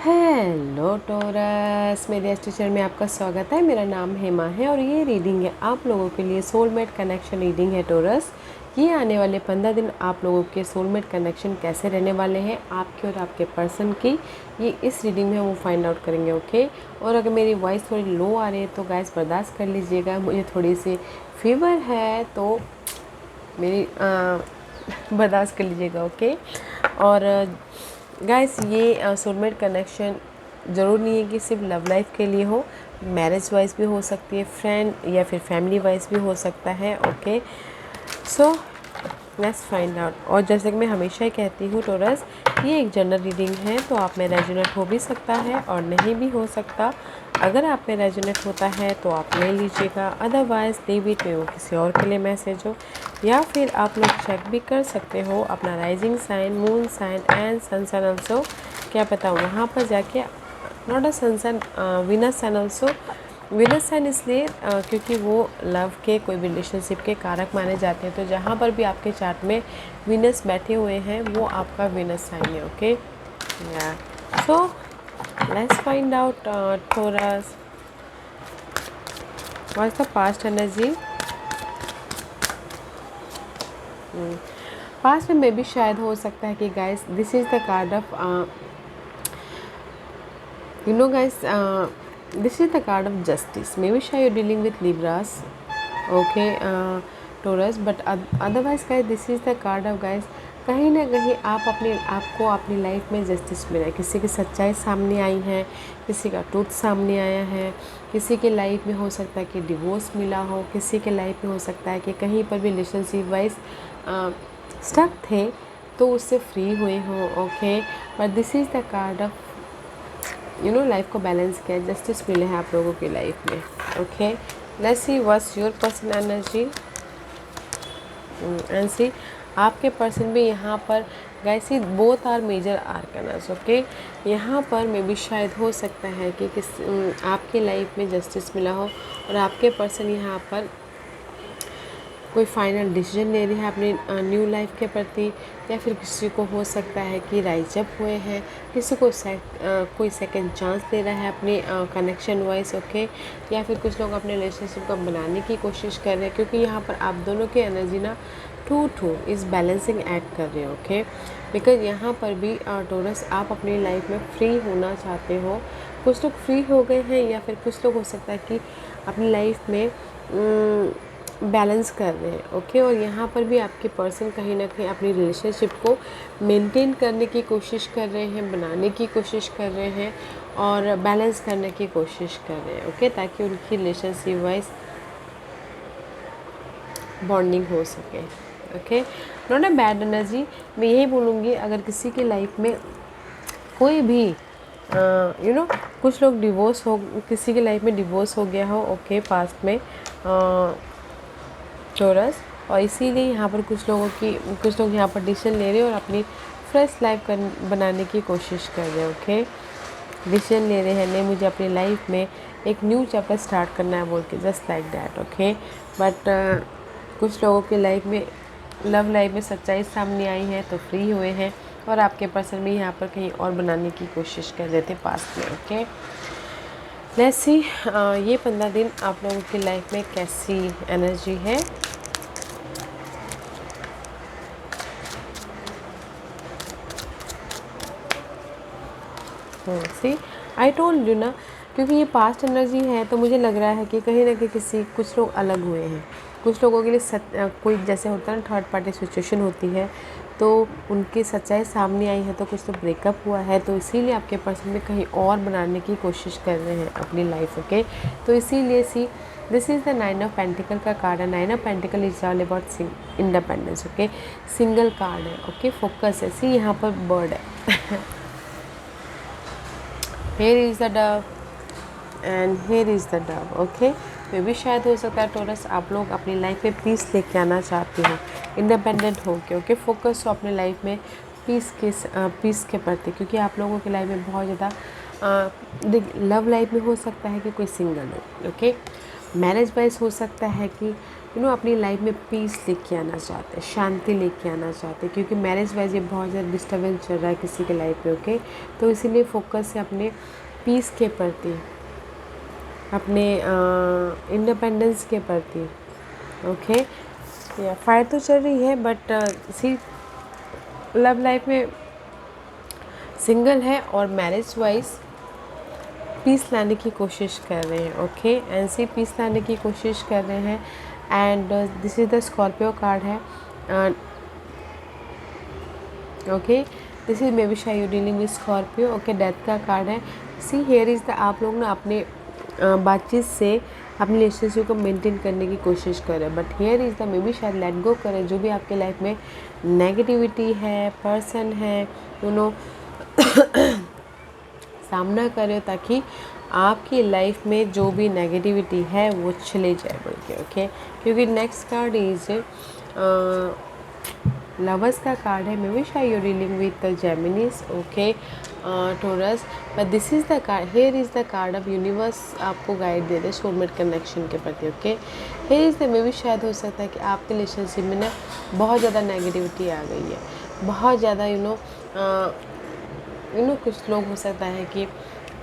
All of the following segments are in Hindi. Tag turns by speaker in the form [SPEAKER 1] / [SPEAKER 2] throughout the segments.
[SPEAKER 1] हेलो टोरस, मेरे एस्ट्रोचर में आपका स्वागत है। मेरा नाम हेमा है और ये रीडिंग है आप लोगों के लिए सोलमेट कनेक्शन रीडिंग है टोरस। ये आने वाले 15 दिन आप लोगों के सोलमेट कनेक्शन कैसे रहने वाले हैं आपके और आपके पर्सन की, ये इस रीडिंग में हम वो फाइंड आउट करेंगे। ओके, और अगर मेरी वॉइस थोड़ी लो आ रही है तो गाइस बर्दाश्त कर लीजिएगा, मुझे थोड़ी सी फीवर है तो मेरी बर्दाश्त कर लीजिएगा। ओके, और गाइस ये सोलमेट कनेक्शन ज़रूर नहीं है कि सिर्फ लव लाइफ के लिए हो, मैरिज वाइज भी हो सकती है, फ्रेंड या फिर फैमिली वाइज भी हो सकता है। Okay, so let's find out. और जैसे कि मैं हमेशा ही कहती हूँ टोरस, ये एक जनरल रीडिंग है तो आप में रेजोनेट हो भी सकता है और नहीं भी हो सकता। अगर आप में रेजोनेट होता है तो आप ले लीजिएगा, अदरवाइज लीव इट में, वो किसी और के लिए मैसेज हो। या फिर आप लोग चेक भी कर सकते हो अपना rising sign, moon sign and sun sign also. क्या पता वहाँ पर जाके not a sun sign, Venus sign also. Venus sign इसलिए क्योंकि वो लव के, कोई भी रिलेशनशिप के कारक माने जाते हैं। तो जहाँ पर भी आपके चार्ट में वीनस बैठे हुए हैं वो आपका वीनस साइन है। ओके, या so let's find out Taurus, what is the past energy. Past में भी शायद हो सकता है कि guys this is the card of you know guys, this is the card of justice. Maybe sure you're dealing with Libras, okay, Taurus, but otherwise guys this is the card of guys, कहीं ना कहीं आपको अपनी लाइफ में जस्टिस मिला है। किसी की सच्चाई सामने आई है, किसी का ट्रूथ सामने आया है, किसी के लाइफ में हो सकता है कि डिवोर्स मिला हो, किसी के लाइफ में हो सकता है कि कहीं पर भी रिलेशनशिप वाइज स्टक थे तो उससे फ्री हुए हो। Okay, but this is the card of life को बैलेंस किया, जस्टिस मिले हैं आप लोगों की लाइफ में। Okay, let's see what's your person energy and see आपके पर्सन भी यहाँ पर guys both are major arcanas. Okay, यहाँ पर मे भी शायद हो सकता है कि आपके लाइफ में जस्टिस मिला हो और आपके पर्सन यहाँ पर कोई फाइनल डिसीजन ले रही है अपनी न्यू लाइफ के प्रति, या फिर किसी को हो सकता है कि राइज अप हुए हैं, किसी को कोई सेकंड चांस दे रहा है अपनी कनेक्शन वाइज। ओके, या फिर कुछ लोग अपने रिलेशनशिप को बनाने की कोशिश कर रहे हैं, क्योंकि यहाँ पर आप दोनों की एनर्जी ना टू इस बैलेंसिंग एक्ट कर रहे हो। ओके, बिकॉज यहाँ पर भी टोरस आप अपनी लाइफ में फ्री होना चाहते हो। कुछ लोग फ्री हो गए हैं या फिर कुछ लोग हो सकता है कि अपनी लाइफ में बैलेंस कर रहे हैं। ओके, और यहाँ पर भी आपके पर्सन कहीं ना कहीं अपनी रिलेशनशिप को मेंटेन करने की कोशिश कर रहे हैं, बनाने की कोशिश कर रहे हैं और बैलेंस करने की कोशिश कर रहे हैं। ओके, ताकि उनकी रिलेशनशिप वाइज बॉन्डिंग हो सके। Okay, not a bad energy, मैं यही बोलूँगी अगर किसी की लाइफ में कोई भी कुछ लोग डिवोर्स हो, किसी की लाइफ में डिवोर्स हो गया हो। ओके, पास्ट में टोरस, और इसीलिए यहाँ पर कुछ लोग यहाँ पर डिसीजन ले रहे हैं और अपनी फ्रेश लाइफ बनाने की कोशिश कर रहे हैं। ओके, डिसीजन ले रहे हैं, नहीं मुझे अपनी लाइफ में एक न्यू चैप्टर स्टार्ट करना है बोल के, just like that. Okay, but कुछ लोगों की लाइफ में लव लाइफ में सच्चाई सामने आई है तो फ्री हुए हैं, और आपके पर्सन भी यहाँ पर कहीं और बनाने की कोशिश कर रहे थे पास्ट में। ओके, लेट्स सी ये 15 दिन आप लोगों की लाइफ में कैसी एनर्जी है। सी आई टोल्ड यू ना, क्योंकि ये पास्ट एनर्जी है तो मुझे लग रहा है कि कहीं ना कहीं कुछ लोग अलग हुए हैं। कुछ लोगों के लिए कोई जैसे होता है ना, थर्ड पार्टी सिचुएशन होती है तो उनकी सच्चाई सामने आई है, तो कुछ तो ब्रेकअप हुआ है, तो इसीलिए आपके पर्सन में कहीं और बनाने की कोशिश कर रहे हैं अपनी लाइफ। ओके, तो इसीलिए see this is the 9 of pentacle का कार्ड है। 9 of pentacle is all about independence. Okay, single card है। ओके, फोकस है। सी यहाँ पर बर्ड है here is the dove and here is the dove. Okay, maybe शायद हो सकता है टोरस आप लोग अपनी लाइफ में पीस लेके आना चाहते हो, इंडिपेंडेंट हो के। ओके, फोकस हो अपनी लाइफ में पीस के प्रति, क्योंकि आप लोगों की लाइफ में बहुत ज़्यादा लव लाइफ में हो सकता है कि कोई सिंगल हो। ओके, मैरिज वाइज हो सकता है कि अपनी लाइफ में पीस लेके आना चाहते हैं, शांति लेके आना चाहते हैं, क्योंकि मैरिज वाइज ये बहुत ज़्यादा डिस्टर्बेंस चल रहा है किसी के लाइफ में। ओके, तो इसीलिए फोकस है अपने पीस के प्रति, अपने इंडिपेंडेंस के प्रति। ओके, या फायर तो चल रही है, बट सी लव लाइफ में सिंगल है और मैरिज वाइज पीस लाने की कोशिश कर रहे हैं। ओके, ऐसे पीस लाने की कोशिश कर रहे हैं। And this is the Scorpio card है। Okay, this is may be शायद you dealing with Scorpio. Okay, death का कार्ड है। सी हेयर इज़ द, आप लोग ना अपने बातचीत से अपनी रिलेशनशिप को मेंटेन करने की कोशिश करें, but here is the may be शायद लेट गो करें जो भी आपके लाइफ में नेगेटिविटी है, पर्सन है, सामना करें, ताकि आपकी लाइफ में जो भी नेगेटिविटी है वो चले जाए बोल के। ओके, क्योंकि नेक्स्ट कार्ड इज लवर्स का कार्ड है। मे बी शायद you dealing with the Geminis. Okay, Taurus, but this is the card, here is the card of universe आपको गाइड दे दे सोलमेट कनेक्शन के प्रति। Okay, here is the, may be शायद हो सकता है कि आपके रिलेशनशिप में ना बहुत ज़्यादा नेगेटिविटी आ गई है, बहुत ज़्यादा कुछ लोग हो सकता है कि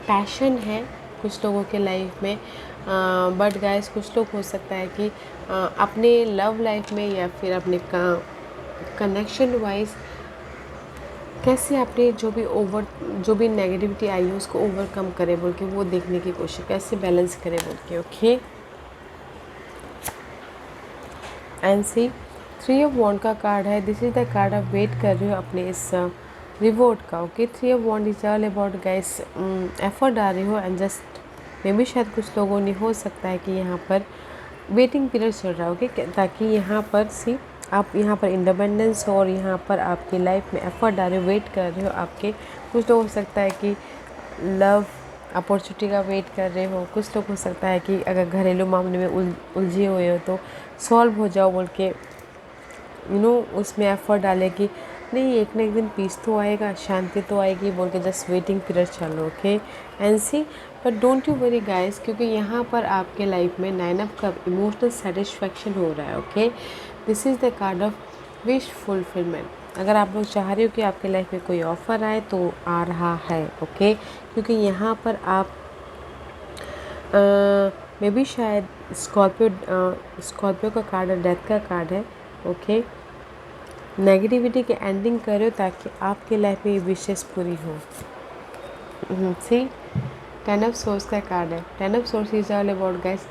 [SPEAKER 1] पैशन है कुछ लोगों के लाइफ में, बट गाइस कुछ लोग हो सकता है कि अपने लव लाइफ में या फिर अपने कनेक्शन वाइज कैसे अपने जो भी नेगेटिविटी आई है उसको ओवरकम करे बोल के वो देखने की कोशिश, कैसे बैलेंस करे बोल के। Okay, and see 3 of wand का कार्ड है। दिस इज़ द कार्ड आप वेट कर रहे हो अपने इस रिवॉर्ड का। Okay, 3 of wand is all about guys effort डाल रहे हो एंड जस्ट मे बी शायद कुछ लोगों ने हो सकता है कि यहाँ पर वेटिंग पीरियड चल रहा है। ओके, ताकि यहाँ पर सी आप यहाँ पर इंडिपेंडेंस हो और यहाँ पर आपकी लाइफ में एफर्ट डाल रहे हो, वेट कर रहे हो। आपके कुछ लोग हो सकता है कि लव अपॉर्चुनिटी का वेट कर रहे हो, कुछ लोग हो सकता है कि अगर घरेलू मामले में उलझे हुए हो तो सॉल्व हो जाओ बोल के उसमें एफर्ट डाले कि नहीं एक ना एक दिन पीस तो आएगा, शांति तो आएगी बोल के जस्ट वेटिंग पीरियड चलो। Okay, and see but don't you worry guys, क्योंकि यहाँ पर आपके लाइफ में 9 ऑफ कप इमोशनल सेटिस्फैक्शन हो रहा है। Okay, this is the card of wish fulfilment. अगर आप लोग चाह रहे हो कि आपके लाइफ में कोई ऑफ़र आए तो आ रहा है। ओके, क्योंकि यहाँ पर आप मे बी शायद स्कॉर्पियो का कार्ड है, डेथ का कार्ड है। ओके, नेगेटिविटी के एंडिंग करो ताकि आपके लाइफ में ये विशेष पूरी हो। सी 10 ऑफ सोर्स का कार्ड है। 10 of source is all about guys,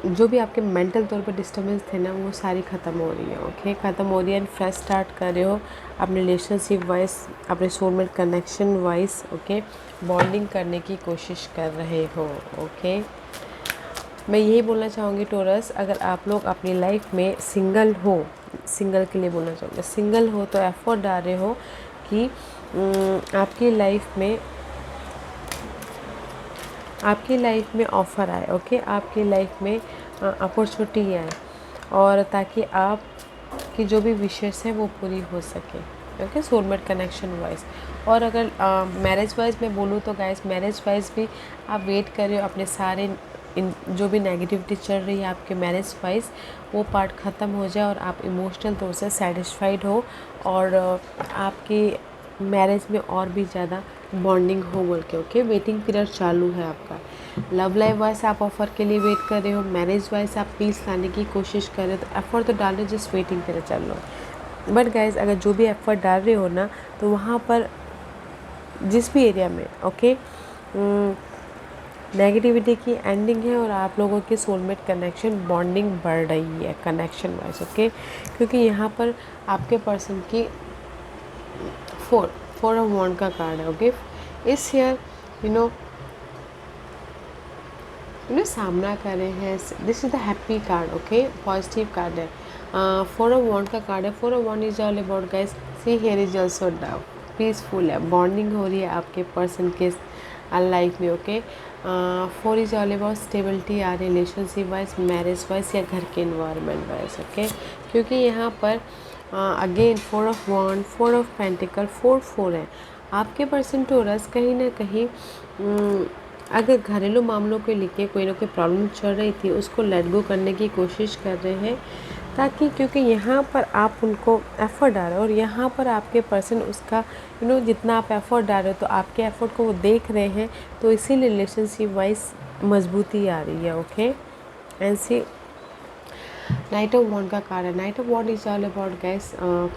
[SPEAKER 1] जो भी आपके मेंटल तौर पर डिस्टर्बेंस थे ना वो सारी ख़त्म हो रही है। ओके, ख़त्म हो रही है एंड फ्रेश स्टार्ट कर रहे हो अपने रिलेशनशिप वाइज, अपने soulmate connection wise. Okay, bonding करने की कोशिश कर रहे हो। ओके, मैं यही बोलना चाहूँगी टोरस, अगर आप लोग अपनी लाइफ में सिंगल हो, सिंगल के लिए बोलना चाहूँगी, सिंगल हो तो एफर्ट डाल रहे हो कि आपकी लाइफ में ऑफ़र आए। ओके, आपकी लाइफ में अपॉर्चुनिटी आए और ताकि आपकी जो भी विशेष हैं वो पूरी हो सके। Okay, soulmate connection wise. और अगर मैरिज वाइज मैं बोलूँ तो गाइस, मैरिज वाइज भी आप वेट कर रहे हो अपने सारे जो भी नेगेटिविटी चल रही है आपके मैरिज वाइज वो पार्ट ख़त्म हो जाए और आप इमोशनल तौर से सेटिस्फाइड हो और आपकी मैरिज में और भी ज़्यादा बॉन्डिंग हो बोल के। ओके, वेटिंग पीरियड चालू है आपका। लव लाइफ वाइज आप ऑफ़र के लिए वेट कर रहे हो, मैरिज वाइज आप पीस लाने की कोशिश कर रहे हो, तो एफर्ट तो डाल रहे हो, जस्ट वेटिंग पीरियड चल रहा है। बट गाइज अगर जो भी एफर्ट डाल रहे हो ना तो वहाँ पर जिस भी एरिया में ओके नेगेटिविटी की एंडिंग है और आप लोगों की सोलमेट कनेक्शन बॉन्डिंग बढ़ रही है कनेक्शन वाइज। ओके, क्योंकि यहाँ पर आपके पर्सन की 4 ऑफ वॉन्ड का कार्ड है। ओके, इस ईयर सामना कर रहे हैं, this is the happy card. Okay, positive card है। 4 ऑफ वॉन्ड का कार्ड है। 4 of wand is all about guys, see here is also dow peaceful है, बॉन्डिंग हो रही है आपके पर्सन के लाइफ में। Okay, 4 is all about stability आ रिलेशनशिप वाइज, मैरिज वाइज या घर के इन्वायरमेंट वाइज। ओके, क्योंकि यहाँ पर again 4 of wand, 4 of pentacle, 4 है। आपके पर्सन टोरस कहीं ना कहीं अगर घरेलू मामलों को लेके कोई ना कोई प्रॉब्लम चल रही थी, उसको लेट गो करने की कोशिश कर रहे हैं, ताकि क्योंकि यहाँ पर आप उनको एफ़र्ट डाल रहे हो और यहाँ पर आपके पर्सन उसका जितना आप एफ़र्ट डाल रहे हो तो आपके एफ़र्ट को वो देख रहे हैं, तो इसीलिए रिलेशनशिप वाइज मजबूती आ रही है। Okay, and see knight of wand का कार्ड है। Knight of wand is all about guys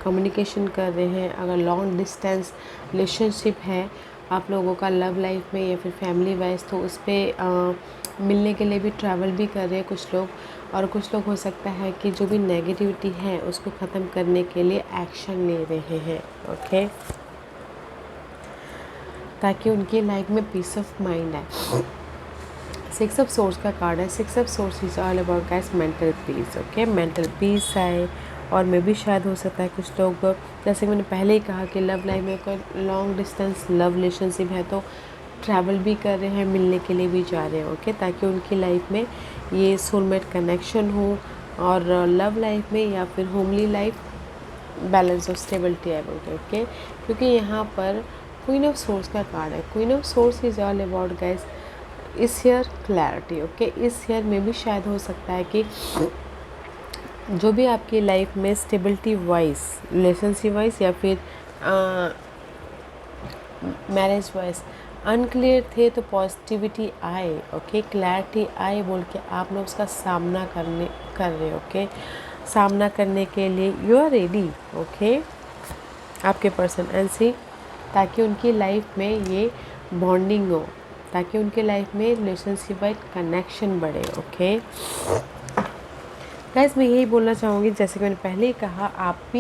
[SPEAKER 1] communication कर रहे हैं। अगर लॉन्ग डिस्टेंस रिलेशनशिप है आप लोगों का लव लाइफ में या फिर फैमिली वाइज, तो उस पर मिलने के लिए भी ट्रैवल भी कर रहे हैं कुछ लोग, और कुछ लोग हो सकता है कि जो भी नेगेटिविटी है उसको ख़त्म करने के लिए एक्शन ले रहे हैं। ओके, ताकि उनकी लाइफ में पीस ऑफ माइंड आए। 6 ऑफ सोर्स का कार्ड है। 6 of source is all about guys mental peace. Okay, mental peace आए, और मे भी शायद हो सकता है कुछ लोग, जैसे मैंने पहले ही कहा कि लव लाइफ में कोई लॉन्ग डिस्टेंस लव रिलेशनशिप है तो ट्रैवल भी कर रहे हैं, मिलने के लिए भी जा रहे हैं। ओके, ताकि उनकी लाइफ में ये सोलमेट कनेक्शन हो, और लव लाइफ में या फिर होमली लाइफ बैलेंस और स्टेबिलिटी आए बोलते। ओके, क्योंकि यहाँ पर क्वीन ऑफ सोर्स का कार्ड है। Queen of source is all about guys इस ईयर क्लैरिटी। ओके, इस ईयर में भी शायद हो सकता है कि जो भी आपकी लाइफ में स्टेबिलिटी वाइज, रिलेशनशिप वाइज या फिर मैरिज वाइज अनक्लियर थे, तो पॉजिटिविटी आए। ओके, क्लैरिटी आए बोल के आप लोग उसका सामना कर रहे हो। ओके, सामना करने के लिए यू आर रेडी। ओके, आपके पर्सन एंड सी, ताकि उनकी लाइफ में ये बॉन्डिंग हो, ताकि उनके लाइफ में रिलेशनशिप वाइज कनेक्शन बढ़े। ओके गाइस, मैं यही बोलना चाहूँगी, जैसे कि मैंने पहले ही कहा, आप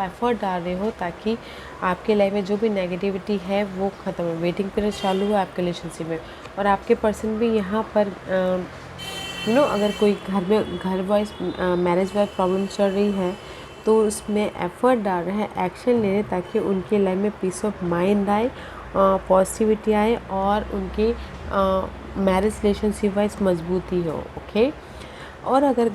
[SPEAKER 1] एफर्ट डाल रहे हो ताकि आपके लाइफ में जो भी नेगेटिविटी है वो ख़त्म हो। वेटिंग पीरियड चालू है आपके रिलेशनशिप में, और आपके पर्सन भी यहाँ पर अगर कोई घर वाइज मैरिज वाइज प्रॉब्लम चल रही है तो उसमें एफर्ट डाल रहे हैं, एक्शन ले रहे हैं, ताकि उनके लाइफ में पीस ऑफ माइंड आए, पॉजिटिविटी आए, और उनकी मैरिज रिलेशनशिप वाइज मजबूती हो। ओके, और अगर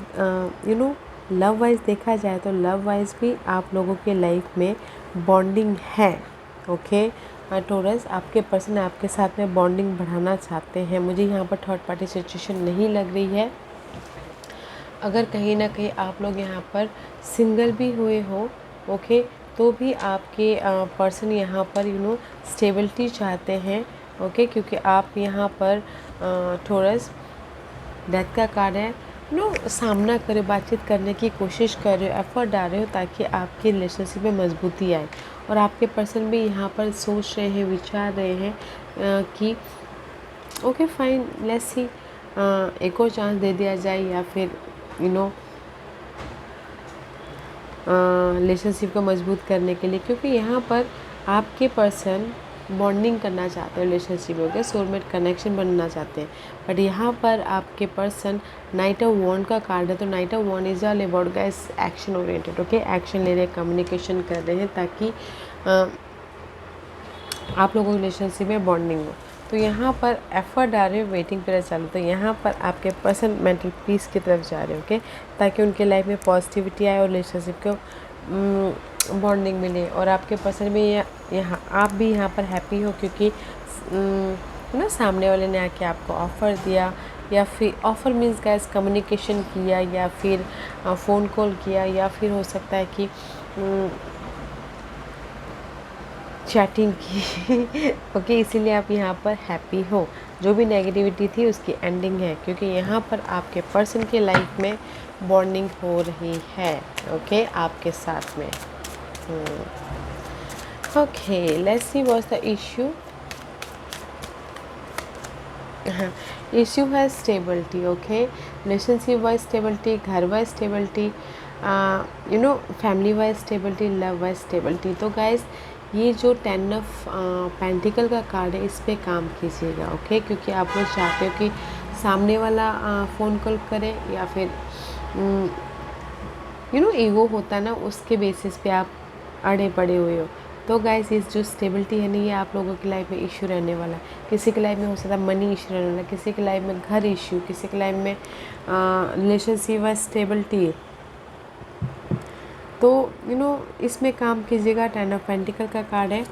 [SPEAKER 1] लव वाइज देखा जाए तो लव वाइज भी आप लोगों के लाइफ में बॉन्डिंग है। ओके, टॉरस, आपके पर्सन आपके साथ में बॉन्डिंग बढ़ाना चाहते हैं। मुझे यहाँ पर थर्ड पार्टी सिचुएशन नहीं लग रही है। अगर कहीं ना कहीं आप लोग यहाँ पर सिंगल भी हुए हो, ओके, तो भी आपके पर्सन यहाँ पर स्टेबिलिटी चाहते हैं। ओके, क्योंकि आप यहाँ पर टॉरस डेथ का कार्ड है, सामना करे, बातचीत करने की कोशिश कर रहे हो, एफर्ट डाल रहे हो, ताकि आपकी रिलेशनशिप में मजबूती आए। और आपके पर्सन भी यहाँ पर सोच रहे हैं, विचार रहे हैं कि ओके फाइन, लेट्स सी, एक और चांस दे दिया जाए, या फिर रिलेशनशिप को मजबूत करने के लिए, क्योंकि यहाँ पर आपके पर्सन बॉन्डिंग करना चाहते हैं रिलेशनशिप में, ओके, सोलमेट कनेक्शन बनना चाहते हैं। बट यहाँ पर आपके पर्सन नाइट ऑफ वॉन्ड का कार्ड है, तो knight of wand is all about guys action oriented. Okay, action ले रहे हैं, कम्युनिकेशन कर रहे हैं, ताकि आप लोगों की रिलेशनशिप में बॉन्डिंग हो। तो यहाँ पर एफर्ट डाल रहे हो, वेटिंग पीरियड चालू, तो यहाँ पर आपके पर्सन मेंटल पीस की तरफ जा रहे हो। ओके, ताकि उनके लाइफ में पॉजिटिविटी आए और रिलेशनशिप को बॉन्डिंग मिले, और आपके पर्सन भी यहाँ आप भी यहाँ पर हैप्पी हो, क्योंकि सामने वाले ने आके आपको ऑफ़र दिया, या फिर ऑफ़र मीन्स गाइस कम्युनिकेशन किया, या फिर फ़ोन कॉल किया, या फिर हो सकता है कि चैटिंग की। ओके, इसीलिए आप यहाँ पर हैप्पी हो। जो भी नेगेटिविटी थी उसकी एंडिंग है, क्योंकि यहाँ पर आपके पर्सन के लाइफ में बॉन्डिंग हो रही है। ओके, आपके साथ में। Okay, let's see what's the issue. Issue है stability. Okay, relationship wise stability, घर wise stability, family wise stability, love wise stability. तो गाइज, ये जो 10 ऑफ पेंटिकल का कार्ड है, इस पे काम कीजिएगा। ओके, क्योंकि आप लोग चाहते हो कि सामने वाला फ़ोन कॉल करे, या फिर ईगो होता है ना, उसके बेसिस पे आप अड़े पड़े हुए हो। तो गाइस, इस जो स्टेबिलिटी है ना, ये आप लोगों की लाइफ में इशू रहने वाला है। किसी की लाइफ में हो सकता है मनी इशू रहने वाला है, किसी की लाइफ में घर इशू, किसी की लाइफ में रिलेशनशिप व स्टेबिलिटी। तो इसमें काम कीजिएगा। 10 ऑफ पेंटिकल का कार्ड है।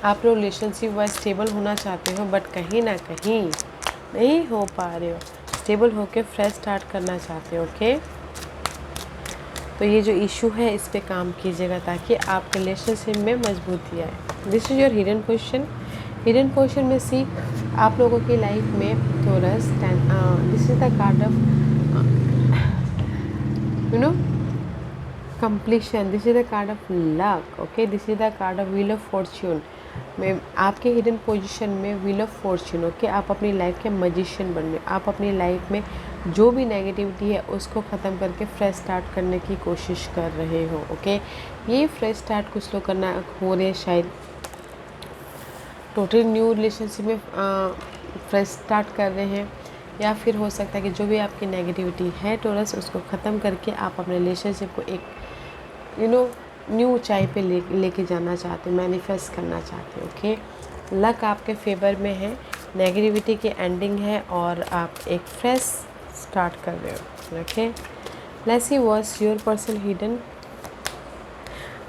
[SPEAKER 1] आप लोग रिलेशनशिप वाइज स्टेबल होना चाहते हो, बट कहीं ना कहीं नहीं हो पा रहे हो। स्टेबल होकर फ्रेश स्टार्ट करना चाहते हो। ओके, तो ये जो इशू है इस पे काम कीजिएगा ताकि आपके रिलेशनशिप में मजबूती आए। This is your hidden question. Hidden question में सी आप लोगों की लाइफ में taurus, this is the card of you know completion. This is the card of luck. Okay, this is the card of wheel of fortune. में आपके हिडन पोजीशन में व्हील ऑफ फॉर्च्यून। ओके, आप अपनी लाइफ के मजिशियन बन रहे हो। आप अपनी लाइफ में जो भी नेगेटिविटी है उसको ख़त्म करके फ्रेश स्टार्ट करने की कोशिश कर रहे हो। ओके, ये फ्रेश स्टार्ट कुछ लोग करना हो रहे हैं, शायद टोटल न्यू रिलेशनशिप में फ्रेश स्टार्ट कर रहे हैं, या फिर हो सकता है कि जो भी आपकी नेगेटिविटी है टॉरस उसको ख़त्म करके आप अपने रिलेशनशिप को एक न्यू ऊंचाई पे लेके जाना चाहते हो, मैनिफेस्ट करना चाहते हो। ओके, लक आपके फेवर में है, नेगेटिविटी की एंडिंग है और आप एक फ्रेश स्टार्ट कर रहे हो। Okay, let's see what's your person hidden.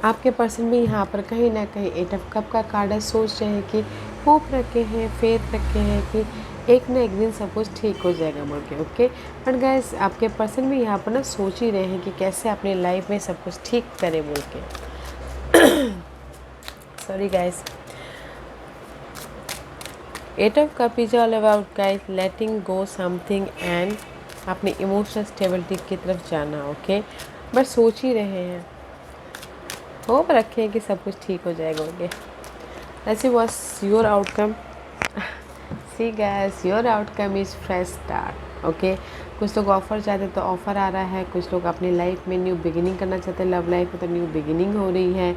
[SPEAKER 1] आपके पर्सन भी यहाँ पर कहीं ना कहीं 8 ऑफ कप का कार्ड है। सोच रहे हैं कि होप रखे हैं, फेथ रखे हैं कि एक ना एक दिन सब कुछ ठीक हो जाएगा बोल के। ओके, बट गाइस आपके पर्सन भी यहाँ पर ना सोच ही रहे हैं कि कैसे अपनी लाइफ में सब कुछ ठीक करें बोल के। Sorry guys, 8 of cup is all about guys letting go something and अपनी इमोशनल स्टेबिलिटी की तरफ जाना। ओके, बट सोच ही रहे हैं, होप रखे हैं कि सब कुछ ठीक हो जाएगा। ओके, ऐसे was your outcome. See guys, your outcome is fresh start. Okay, कुछ लोग ऑफ़र चाहते हैं तो ऑफ़र आ रहा है, कुछ लोग अपनी लाइफ में न्यू बिगिनिंग करना चाहते हैं, लव लाइफ में तो न्यू बिगिनिंग हो रही है,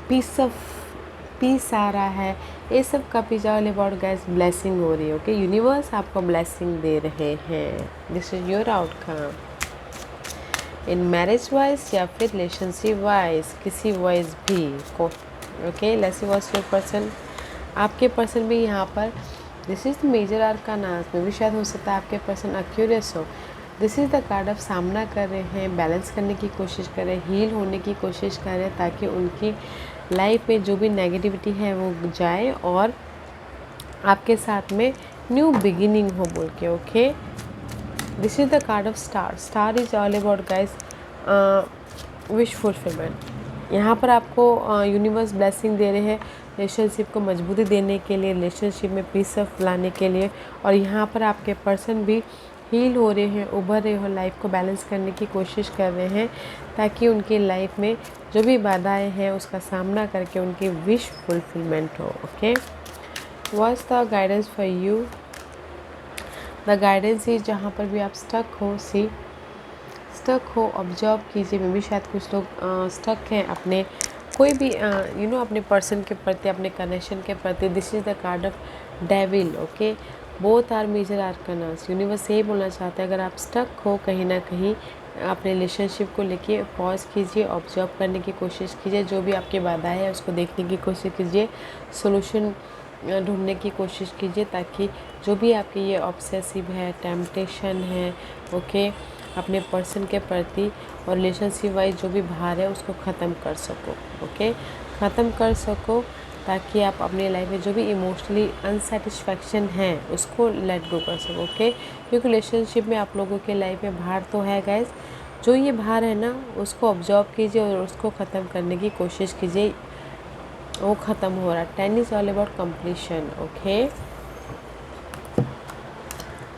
[SPEAKER 1] पीस आ रहा है। ये सब का peace all about guys blessing हो रही है। ओके, यूनिवर्स आपको ब्लेसिंग दे रहे हैं। This is your outcome in marriage wise या फिर रिलेशनशिप वाइज, किसी वाइज भी को। Okay, let's see what's your person. आपके पर्सन भी यहाँ पर this is the major arcanas में भी शायद हो सकता है आपके पर्सन अक्यूरियस हो। This is the card of सामना कर रहे हैं, बैलेंस करने की कोशिश कर रहे हैं, हील होने की कोशिश कर रहे हैं ताकि उनकी लाइफ में जो भी नेगेटिविटी है वो जाए और आपके साथ में न्यू बिगिनिंग हो बोल के। Okay, this is the card of star. Star is all about guys wish fulfilment. यहाँ पर आपको यूनिवर्स ब्लेसिंग दे रहे हैं रिलेशनशिप को मजबूती देने के लिए, रिलेशनशिप में पीस ऑफ लाने के लिए, और यहाँ पर आपके पर्सन भी हील हो रहे हैं, उभर रहे हो, लाइफ को बैलेंस करने की कोशिश कर रहे हैं ताकि उनकी लाइफ में जो भी बाधाएं हैं उसका सामना करके उनकी विश फुलफिलमेंट हो। Okay, what's the guidance for you. The guidance is जहाँ पर भी आप स्टक हो ऑब्जर्व कीजिए। मे भी शायद कुछ लोग स्टक हैं अपने कोई भी अपने पर्सन के प्रति, अपने कनेक्शन के प्रति। This is the card of devil. Okay, both are major arcanas. Universe यही बोलना चाहता है अगर आप स्टक हो कहीं ना कहीं अपने रिलेशनशिप को लेके, पॉज कीजिए, ऑब्जर्व करने की कोशिश कीजिए, जो भी आपकी बाधा है उसको देखने की कोशिश कीजिए, सोल्यूशन ढूंढने की कोशिश कीजिए ताकि जो भी आपकी ये ऑब्सेसिव है, टेम्पटेशन है, ओके, अपने पर्सन के प्रति और रिलेशनशिप वाइज जो भी भार है उसको ख़त्म कर सको। ओके, ख़त्म कर सको ताकि आप अपनी लाइफ में जो भी इमोशनली अनसेटिस्फैक्शन है उसको लेट गो कर सको। ओके, क्योंकि रिलेशनशिप में आप लोगों के लाइफ में भार तो है गाइस, जो ये भार है ना उसको ऑब्जर्व कीजिए और उसको ख़त्म करने की कोशिश कीजिए, वो ख़त्म हो रहा है। 10 is all about completion. Okay,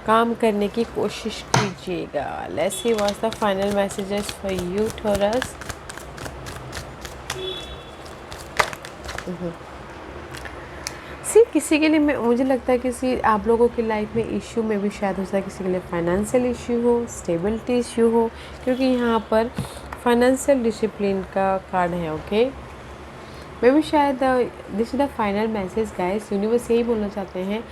[SPEAKER 1] काम करने की कोशिश कीजिएगा। Let's see what's the final messages for you taurus. किसी के लिए मुझे लगता है किसी आप लोगों की लाइफ में इश्यू में भी शायद हो सकता है, किसी के लिए फाइनेंशियल इश्यू हो, स्टेबिलिटी इश्यू हो, क्योंकि यहाँ पर फाइनेंशियल डिसिप्लिन का कार्ड है। ओके, मे भी शायद this is the final message guys. Universe यही बोलना चाहते हैं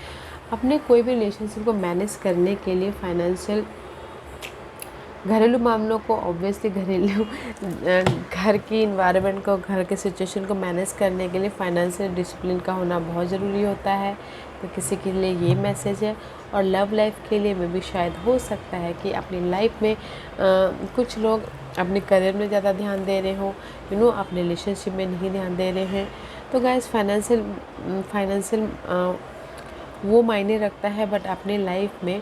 [SPEAKER 1] अपने कोई भी रिलेशनशिप को मैनेज करने के लिए, फाइनेंशियल घरेलू मामलों को, ऑब्वियसली घरेलू घर की इन्वायरमेंट को, घर के सिचुएशन को मैनेज करने के लिए फाइनेंशियल डिसिप्लिन का होना बहुत ज़रूरी होता है। तो किसी के लिए ये मैसेज है। और लव लाइफ के लिए में भी शायद हो सकता है कि अपनी लाइफ में कुछ लोग अपने करियर में ज़्यादा ध्यान दे रहे हो, अपने रिलेशनशिप में नहीं ध्यान दे रहे हैं। तो गाइस फाइनेंशियल वो मायने रखता है, बट अपने लाइफ में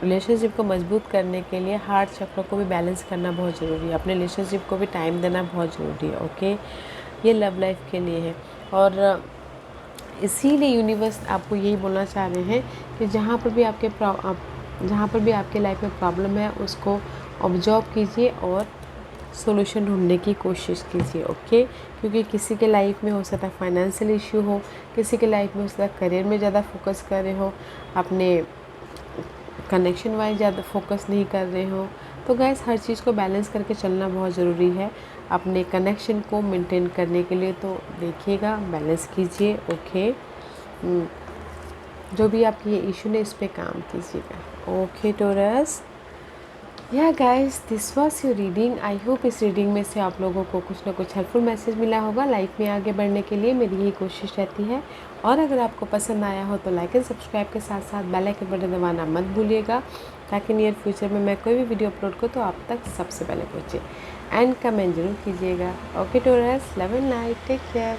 [SPEAKER 1] रिलेशनशिप को मजबूत करने के लिए हार्ट चक्र को भी बैलेंस करना बहुत ज़रूरी है। अपने रिलेशनशिप को भी टाइम देना बहुत ज़रूरी है। ओके, ये लव लाइफ के लिए है। और इसीलिए यूनिवर्स आपको यही बोलना चाह रहे हैं कि जहाँ पर भी आपके लाइफ में प्रॉब्लम है, उसको ऑब्जर्व कीजिए और सॉल्यूशन ढूंढने की कोशिश कीजिए। ओके, क्योंकि किसी के लाइफ में हो सकता है फाइनेंशियल इशू हो, किसी के लाइफ में हो सकता है करियर में ज़्यादा फोकस कर रहे हो, अपने कनेक्शन वाइज ज़्यादा फोकस नहीं कर रहे हो। तो गैस हर चीज़ को बैलेंस करके चलना बहुत ज़रूरी है अपने कनेक्शन को मेंटेन करने के लिए। तो देखिएगा, बैलेंस कीजिए। ओके, जो भी आपकी ये इशू ने, इस पे काम कीजिएगा। ओके टॉरस, या guys, this was your reading. I hope इस रीडिंग में से आप लोगों को कुछ ना कुछ हेल्पफुल मैसेज मिला होगा। लाइफ में आगे बढ़ने के लिए मेरी यही कोशिश रहती है। और अगर आपको पसंद आया हो तो लाइक एंड सब्सक्राइब के साथ साथ बेल आइकन बटन दबाना मत भूलिएगा, ताकि नियर फ्यूचर में मैं कोई भी वीडियो अपलोड करूँ तो आप तक सबसे पहले पहुँचे। एंड कमेंट जरूर कीजिएगा। Okay Taurus, love and light, take care.